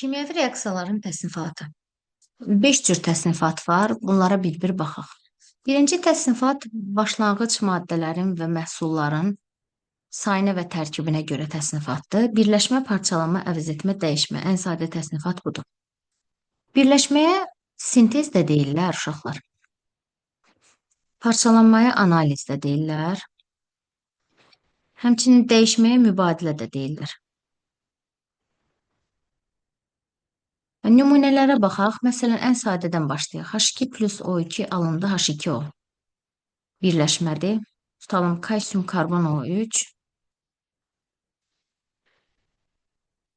Kimyəvi reaksiyaların təsnifatı. 5 cür təsnifat var. Bunlara bir-bir baxaq. Birinci təsnifat başlanğıc maddələrin və məhsulların sayına və tərkibinə görə təsnifatdır. Birləşmə, parçalanma, əvəz etmə, dəyişmə. Ən sadə təsnifat budur. Birləşməyə sintez də deyirlər uşaqlar. Parçalanmaya analiz də deyirlər. Həmçinin dəyişməyə mübadilə də deyirlər. Nümunələrə baxaq. Məsələn, ən sadədən başlayaq. H2 plus O2 alındı H2O. Birləşmədir. Tutalım kalsium karbon O3.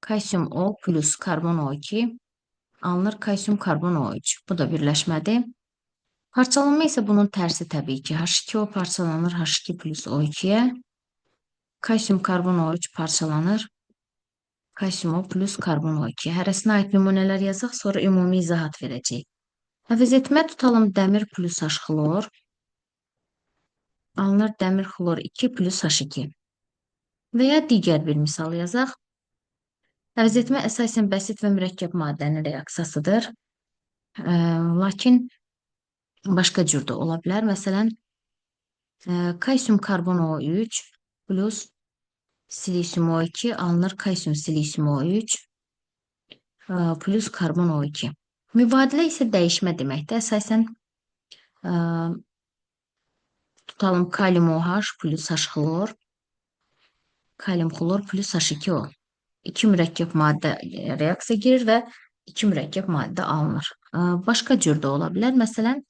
Kalsium O plus karbon O2 alınır kalsium karbon O3. Bu da birləşmədir. Parçalanma isə bunun tərsi təbii ki. H2O parçalanır H2 plus O2-yə. Kalsium karbon O3 parçalanır kalsium O plus karbon O2. Hərəsinə aid nümunələr yazaq, sonra ümumi izahat verəcəyik. Əvəz etmə tutalım dəmir plus H-xlor. Alınır dəmir xlor 2 plus H2. Və ya digər bir misal yazaq. Əvəz etmə əsasən bəsit və mürəkkəb maddənin reaksiyasıdır. Lakin başqa cür də ola bilər. Məsələn, kalsium karbon O3 plus silisium O2 alınır kalsium silisium O3 plus karbon O2. Mübadilə isə dəyişmə deməkdir. Əsasən tutalım kalium OH plus H-xlor, kalium xlor plus H2O. İki mürəkkəb maddə reaksiya girir və iki mürəkkəb maddə alınır. Başqa cür də ola bilər. Məsələn,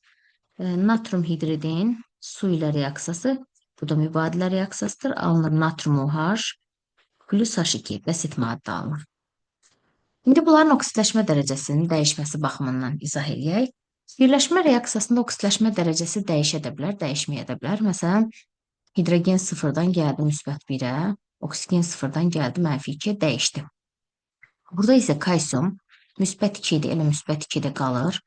natrium hidridin su ilə reaksiyası, bu da mübadilə reaksiyasıdır. Alınır natrium OH plus H2 bəsit maddə alınır. İndi bunların oksidləşmə dərəcəsinin dəyişməsi baxımından izah edək. Birləşmə reaksiyasında oksidləşmə dərəcəsi dəyişə də bilər, dəyişməyə də bilər. Məsələn, hidrogen sıfırdan gəldi müsbət 1-ə, oksigen sıfırdan gəldi mənfi 2-yə dəyişdi. Burada isə kalsium müsbət 2 idi, elə müsbət 2-də qalır.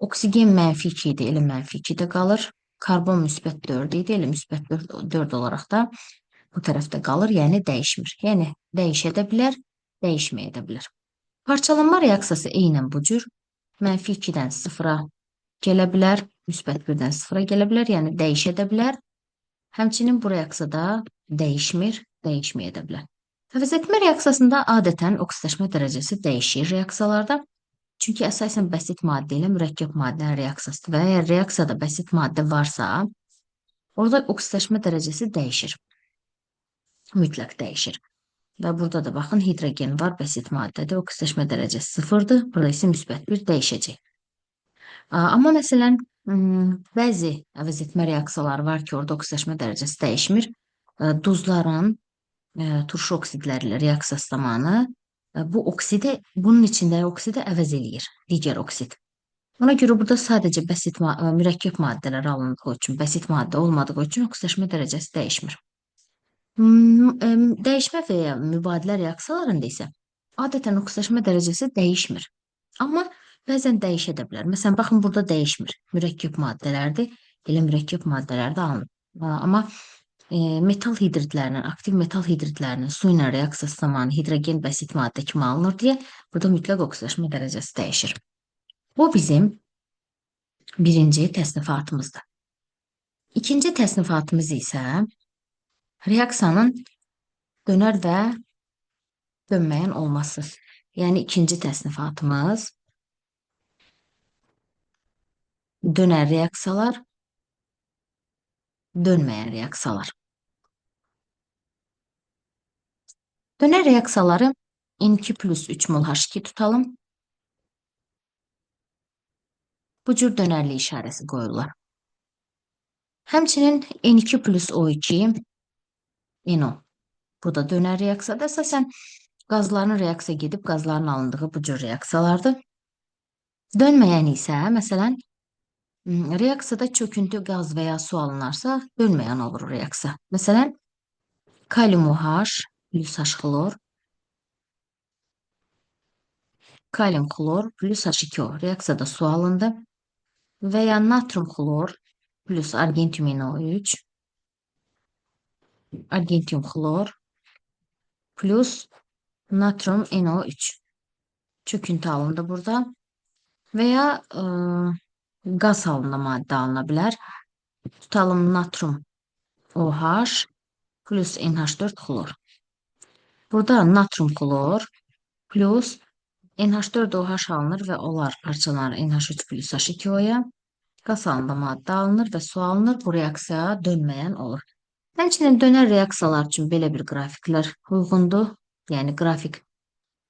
Oksigen mənfi 2 idi, elə mənfi 2-də qalır. Karbon müsbət 4 idi, elə müsbət 4 olaraq da bu tərəfdə qalır, yəni dəyişmir. Yəni dəyişə də bilər, dəyişməyə də bilər. Parçalanma reaksiyası eynən bu cür. Mənfi 2-dən 0-a gələ bilər, müsbət 1-dən 0-a gələ bilər, yəni dəyişə də bilər. Həmçinin bu reaksiyada dəyişmir, dəyişməyə də bilər. Əvəz etmə reaksiyasında adətən oksidləşmə dərəcəsi dəyişir reaksiyalarda. Çünki əsasən bəsit maddə ilə mürəkkəb maddənin reaksiyasıdır və əgər reaksiyada bəsit maddə varsa, orada oksidləşmə dərəcəsi dəyişir. Mütləq dəyişir. Və burada da baxın, hidrogen var, bəsit maddədir, oksidləşmə dərəcəsi 0-dır, burada isə müsbət 1 dəyişəcək. Amma məsələn, bəzi əvəz etmə reaksiyaları var ki, orada oksidləşmə dərəcəsi dəyişmir. Duzların turşu oksidləri ilə reaksiyası zamanı bu oksidi, bunun içində oksidi əvəz eləyir, digər oksid. Ona görə burada sadəcə bəsit mürəkkəb maddələr alındığı üçün, bəsit maddə olmadığı üçün oksidləşmə dərəcəsi dəyişmir. Dəyişmə və ya mübadilə reaksiyalarında isə adətən oksidləşmə dərəcəsi dəyişmir. Amma bəzən dəyişə də bilər. Məsələn, baxın, burada dəyişmir. Mürəkkəb maddələrdir. Elə mürəkkəb maddələr də alınır. Amma metal hidridlərinin, aktiv metal hidridlərinin su ilə reaksiyası zamanı hidrogen bəsit maddə kimi alınır deyə burada mütləq oksidləşmə dərəcəsi dəyişir. Bu bizim birinci təsnifatımızdır. İkinci təsnifatımız isə reaksiyanın dönər və dönməyən olması. Yəni, ikinci təsnifatımız dönər reaksiyalar, dönməyən reaksiyalar. Dönər reaksiyaları N2 plus 3 mol H2 tutalım. Bu cür dönərli işarəsi qoyurlar. Həmçinin N2 plus O2 NO. Bu da dönər reaksiyadır. Əsasən qazların reaksiya gedib qazların alındığı bu cür reaksiyalardır. Dönməyən isə, məsələn, reaksiyada çöküntü qaz və ya su alınarsa, dönməyən olur reaksiya. Məsələn, kalium OH plus H-xlor, kalium xlor plus H2O reaksiyada su alındı və ya natrium xlor plus argentium NO3, argentium xlor plus natrium NO3. çöküntü alındı burada. Veya qaz halında maddə alına bilər. Tutalım natrum OH plus NH4 xlor. Burada natrum xlor plus NH4OH alınır və onlar parçalanır NH3 plus H2O-ya. Qaz halında maddə alınır və su alınır. Bu reaksiya dönməyən olur. Həmçinin dönər reaksiyalar üçün belə bir qrafiklər uyğundur. Yəni qrafik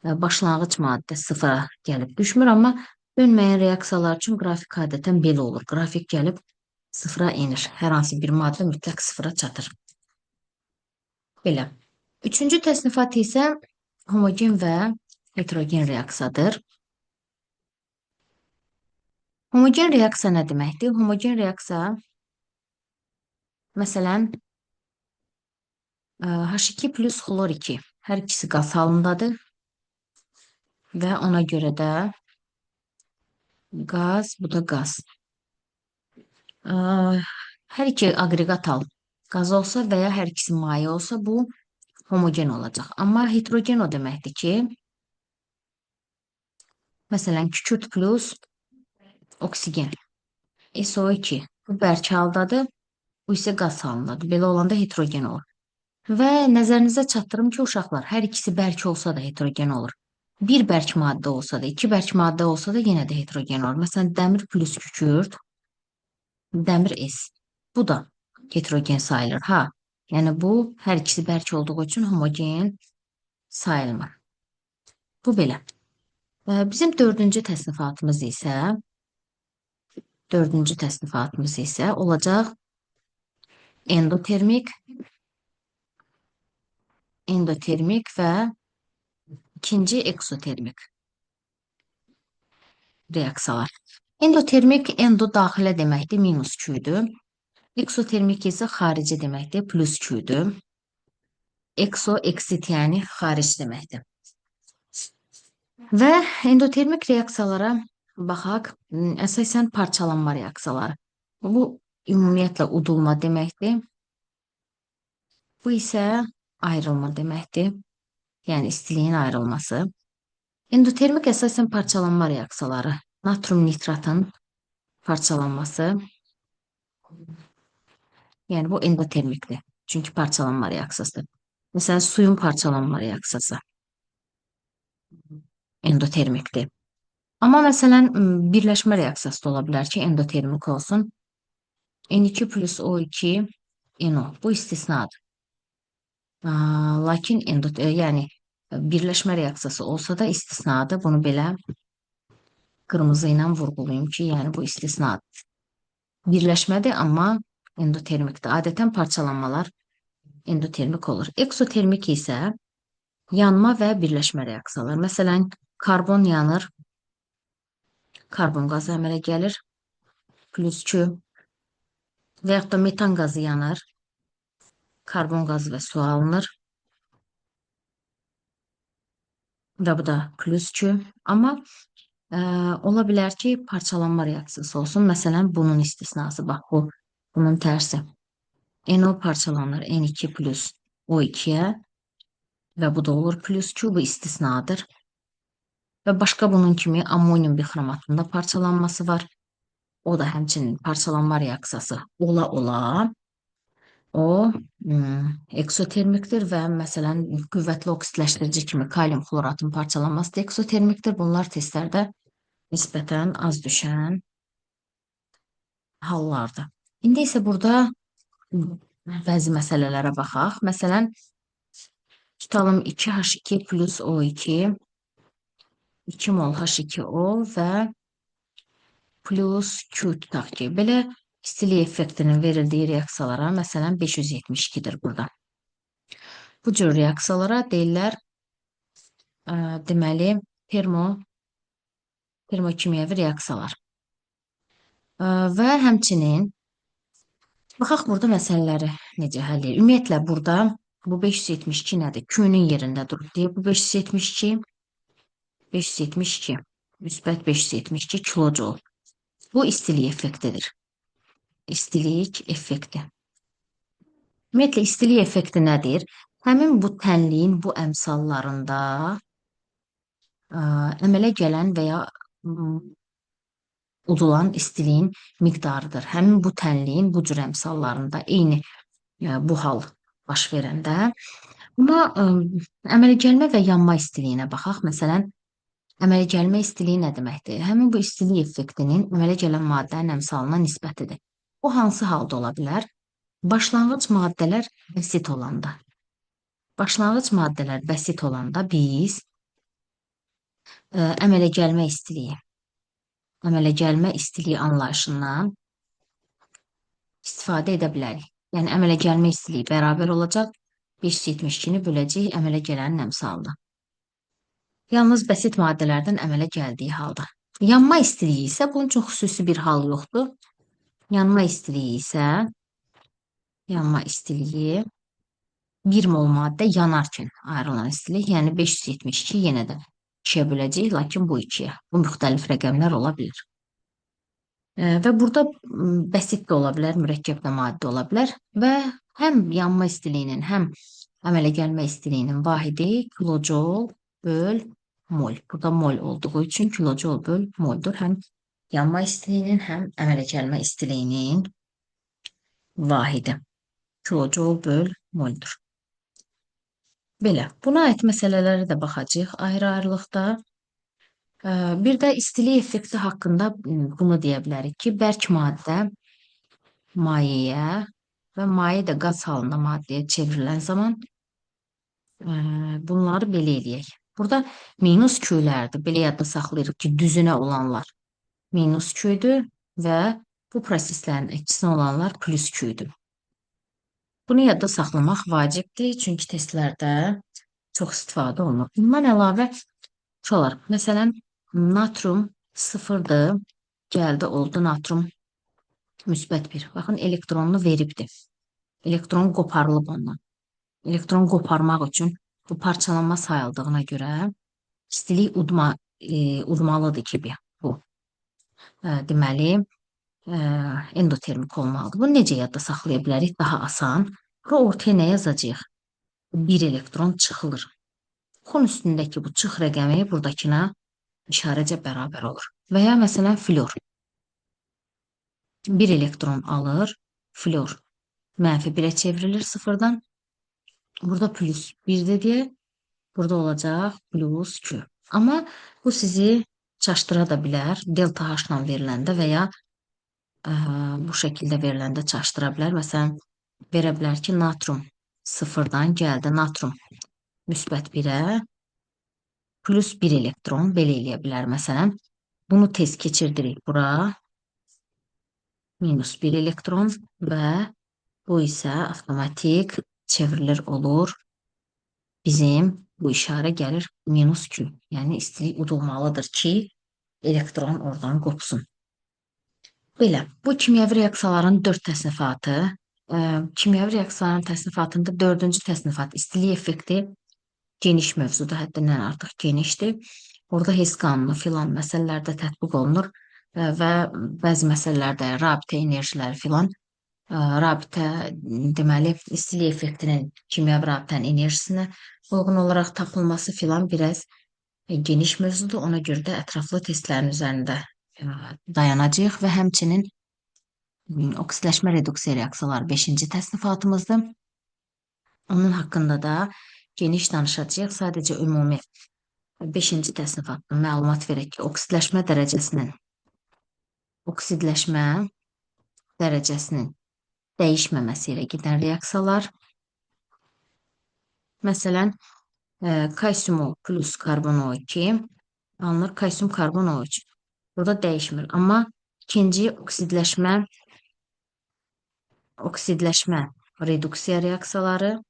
başlanğıc maddə sıfıra gəlib düşmür, amma dönməyən reaksiyalar üçün qrafik adətən belə olur. Qrafik gəlib sıfıra enir. Hər hansı bir maddə mütləq sıfıra çatır. Belə. Üçüncü təsnifat isə homogen və heterogen reaksiyadır. Homogen reaksiya nə deməkdir? Homogen reaksiya, məsələn, H2 plus xlor 2. Hər ikisi qaz halındadır və ona görə də qaz, bu da qaz. Hər iki aqreqat hal qaz olsa və ya hər ikisi maye olsa, bu homogen olacaq. Amma heterogen o deməkdir ki, məsələn, kükürt plus oksigen, SO2. Bu bərk haldadır, bu isə qaz halındadır. Belə olanda heterogen olur. Və nəzərinizə çatdırım ki, uşaqlar, hər ikisi bərk olsa da heterogen olur. Bir bərk maddə olsa da, iki bərk maddə olsa da yenə də heterogen olur. Məsələn, dəmir plus kükürt, dəmir S. Bu da heterogen sayılır. Ha, yəni bu hər ikisi bərk olduğu üçün homogen sayılmır. Bu belə. Bizim dördüncü təsnifatımız isə olacaq endotermik və ikinci eksotermik reaksiyalar. Endotermik, endo daxilə deməkdir, minus 2-dür. Eksotermik isə xarici deməkdir, plus 2-dür. Ekso, eksit, yəni xaric deməkdir. Və endotermik reaksiyalara baxaq, əsasən parçalanma reaksiyaları. Bu, ümumiyyətlə udulma deməkdir. Bu isə ayrılma deməkdir, yəni istiliyin ayrılması. Endotermik əsasən parçalanma reaksiyaları, natrum nitratın parçalanması, yəni bu endotermikdir, çünki parçalanma reaksiyasıdır. Məsələn, suyun parçalanma reaksiyası endotermikdir. Amma məsələn, birləşmə reaksiyası da ola bilər ki, endotermik olsun. N2 plus O2 NO, bu istisnadır. Lakin yəni birləşmə reaksiyası olsa da istisnadır. Bunu belə qırmızı ilə vurğulayım ki, yəni bu istisnadır. Birləşmədir, amma endotermikdir. Adətən parçalanmalar endotermik olur. Eksotermik isə yanma və birləşmə reaksiyalar. Məsələn, karbon yanır, karbon qazı əmələ gəlir, plus 2 və yaxud da metan qazı yanır, karbon qazı və su alınır və bu da plus 2. Amma ola bilər ki, parçalanma reaksiyası olsun. Məsələn, bunun istisnası, bax bu, bunun tərsi. NO parçalanır N2 plus O2-yə və bu da olur plus 2, bu istisnadır. Və başqa bunun kimi ammonium bixromatında parçalanması var. O da həmçinin parçalanma reaksiyası ola-ola. O eksotermikdir və məsələn, qüvvətli oksidləşdirici kimi kalium xloratın parçalanması da eksotermikdir. Bunlar testlərdə nisbətən az düşən hallardır. İndi isə burada bəzi məsələlərə baxaq. Məsələn, tutalım 2H2 plus O2, 2 mol H2O və plus Q tutaq ki, belə istilik effektinin verildiyi reaksiyalara, məsələn, 572-dir burada. Bu cür reaksiyalara deyirlər, deməli, termokimyəvi reaksiyalar. Və həmçinin, baxaq burada məsələləri necə həll edir. Ümumiyyətlə, burada bu 572 nədir? Q-nün yerində durur deyə bu 572, müsbət 572 kilojoule. Bu istilik effektidir. İstilik effekti. Ümumiyyətlə, istilik effekti nədir? Həmin bu tənliyin bu əmsallarında əmələ gələn və ya m, udulan istiliyin miqdarıdır. Həmin bu tənliyin bu cür əmsallarında eyni bu hal baş verəndə. Amma əmələ gəlmə və yanma istiliyinə baxaq. Məsələn, əmələ gəlmə istiliyi nə deməkdir? Həmin bu istilik effektinin əmələ gələn maddənin əmsalına nisbətidir. Bu hansı halda ola bilər? Başlanğıc maddələr bəsit olanda. Başlanğıc maddələr bəsit olanda biz əmələ gəlmə istiliyi anlayışından istifadə edə bilərik. Yəni, əmələ gəlmə istiliyi bərabər olacaq 572-ni böləcək əmələ gələnin əmsalına. Yalnız bəsit maddələrdən əmələ gəldiyi halda. Yanma istiliyi isə bunun üçün xüsusi bir hal yoxdur. Yanma istiliyi 1 mol maddə yanarkən ayrılan istilik, yəni 572 yenə də 2-yə böləcək, lakin bu 2-yə. Bu müxtəlif rəqəmlər ola bilər. Və burada bəsit də ola bilər, mürəkkəb də maddə ola bilər və həm yanma istiliyinin, həm əmələ gəlmə istiliyinin vahidi kilojol böl mol. Burada mol olduğu üçün kilojol böl moldur. Həm yanma istiliyinin, həm əmələ gəlmə istiliyinin vahidi kilojol böl moldur. Belə, buna aid məsələlərə də baxacağıq ayrı-ayrılıqda. Bir də istilik effekti haqqında bunu deyə bilərik ki, bərk maddə mayeyə və maye də qaz halında maddəyə çevrilən zaman bunları belə eləyək. Burada minus Q-lərdir. Belə yadda saxlayırıq ki, düzünə olanlar minus Q-dür və bu proseslərin əksinə olanlar plus Q-dür. Bunu yadda saxlamaq vacibdir, çünki testlərdə çox istifadə olunur. Bundan əlavə uşaqlar, məsələn, natrum 0-dır, gəldi oldu natrum müsbət 1. Baxın, elektronunu veribdir. Elektron qoparılıb ondan. Elektron qoparmaq üçün bu parçalanma sayıldığına görə istilik udmalıdır ki, bu. Deməli, endotermik olmalıdır. Bunu necə yadda saxlaya bilərik? Daha asan. Bura ortaya nə yazacağıq? 1 elektron çıxılır. Xon üstündəki bu çıx rəqəmi buradakına işarəcə bərabər olur. Və ya məsələn flor. 1 elektron alır, flor mənfi 1-ə çevrilir 0-dan. Burada plus 1-dir deyə, burada olacaq plus Q. Amma bu sizi çaşdıra da bilər. Delta H ilə veriləndə və ya bu şəkildə veriləndə çaşdıra bilər. Məsələn, verə bilər ki, natrum 0-dan gəldi, natrum müsbət 1-ə plus 1 elektron belə eləyə bilər. Məsələn, bunu tez keçirdirik bura. Minus 1 elektron və bu isə avtomatik çevrilir olur. Bizim bu işarə gəlir minus Q. Yəni, istilik udulmalıdır ki, elektron oradan qopsun. Belə, bu kimyəvi reaksiyaların 4 təsnifatı. Kimyəvi reaksiyaların təsnifatında 4-cü təsnifat istilik effekti geniş mövzuda, həddindən artıq genişdir. Orada Hess qanunu filan məsələlərdə tətbiq olunur və bəzi məsələlərdə rabitə enerjiləri filan, rabitə deməli istilik effektinin kimyəvi rabitənin enerjisinə uyğun olaraq tapılması filan biraz geniş mövzudur. Ona görə də ətraflı testlərin üzərində dayanacağıq və həmçinin oksidləşmə reduksiya reaksiyaları 5-ci təsnifatımızdır. Onun haqqında da geniş danışacağıq. Sadəcə ümumi 5-ci təsnifatda məlumat verək ki, oksidləşmə dərəcəsinin dəyişməməsi ilə gedən reaksiyalar. Məsələn, kalsium plus karbon O2 alınır, kalsium karbon O3. Burada dəyişmir. Amma ikinci oksidləşmə reduksiya reaksiyaları.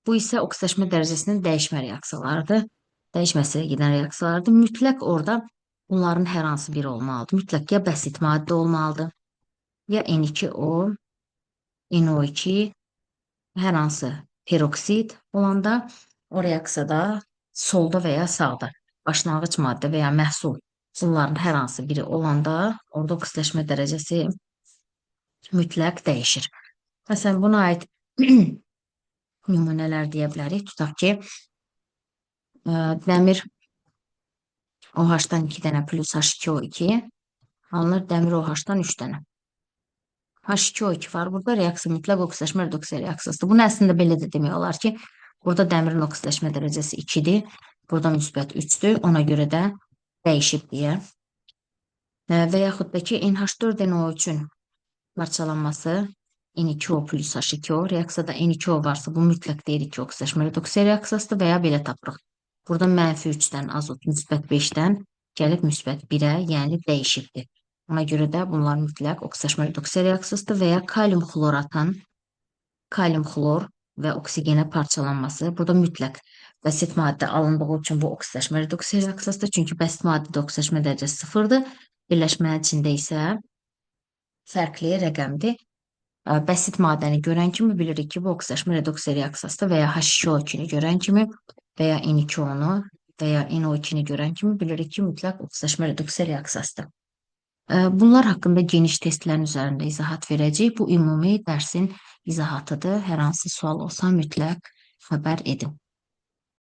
Bu isə oksidləşmə dərəcəsinin dəyişmə reaksiyalarıdır. Dəyişməsi ilə gedən reaksiyalardır. Mütləq orada bunların hər hansı biri olmalıdır. Mütləq ya bəsit maddə olmalıdır, ya N2O, NO2, hər hansı peroksid olanda o reaksiyada solda və ya sağda başlanğıc maddə və ya məhsul bunların hər hansı biri olanda orada oksidləşmə dərəcəsi mütləq dəyişir. Məsələn, buna aid nümunələr deyə bilərik. Tutaq ki, Dəmir OH-dan 2 dənə plus H2O2 alınır, dəmir OH-dan 3 dənə. H2O2 var burada, reaksiya mütləq oksidaşma reduksiya reaksiyasıdır. Bunu əslində belə də demək olar ki, burada dəmirin oksidaşma dərəcəsi 2-dir, burada müsbət 3-dür, ona görə də dəyişib deyə. Və yaxud da ki, NH4NO3-ün parçalanması N2O plus H2O reaksiyada N2O varsa bu mütləq deyirik ki, oksidaşma reduksiya reaksiyasıdır və ya belə tapırıq. Burada -3-dən azot müsbət 5-dən gəlib müsbət 1-ə, yəni dəyişibdir. Ona görə də bunlar mütləq oksidaşma reduksiya reaksiyasıdır və ya kalium xloratın kalium xlor və oksigenə parçalanması. Burada mütləq bəsit maddə alındığı üçün bu oksidaşma reduksiya reaksiyasıdır. Çünki bəsit maddədə oksidaşma dərəcəsi 0-dır. Birləşmənin içində isə fərqli rəqəmdir. Bəsit maddəni görən kimi bilirik ki, bu oksidaşma reduksiya reaksiyasıdır və ya H2O2-ni görən kimi və ya N2O-nu və ya NO2-ni görən kimi bilirik ki, mütləq oksidaşma reduksiya reaksiyasıdır. Bunlar haqqında geniş testlərin üzərində izahat verəcəyik. Bu ümumi dərsin izahatıdır. Hər hansı sual olsa mütləq xəbər edin.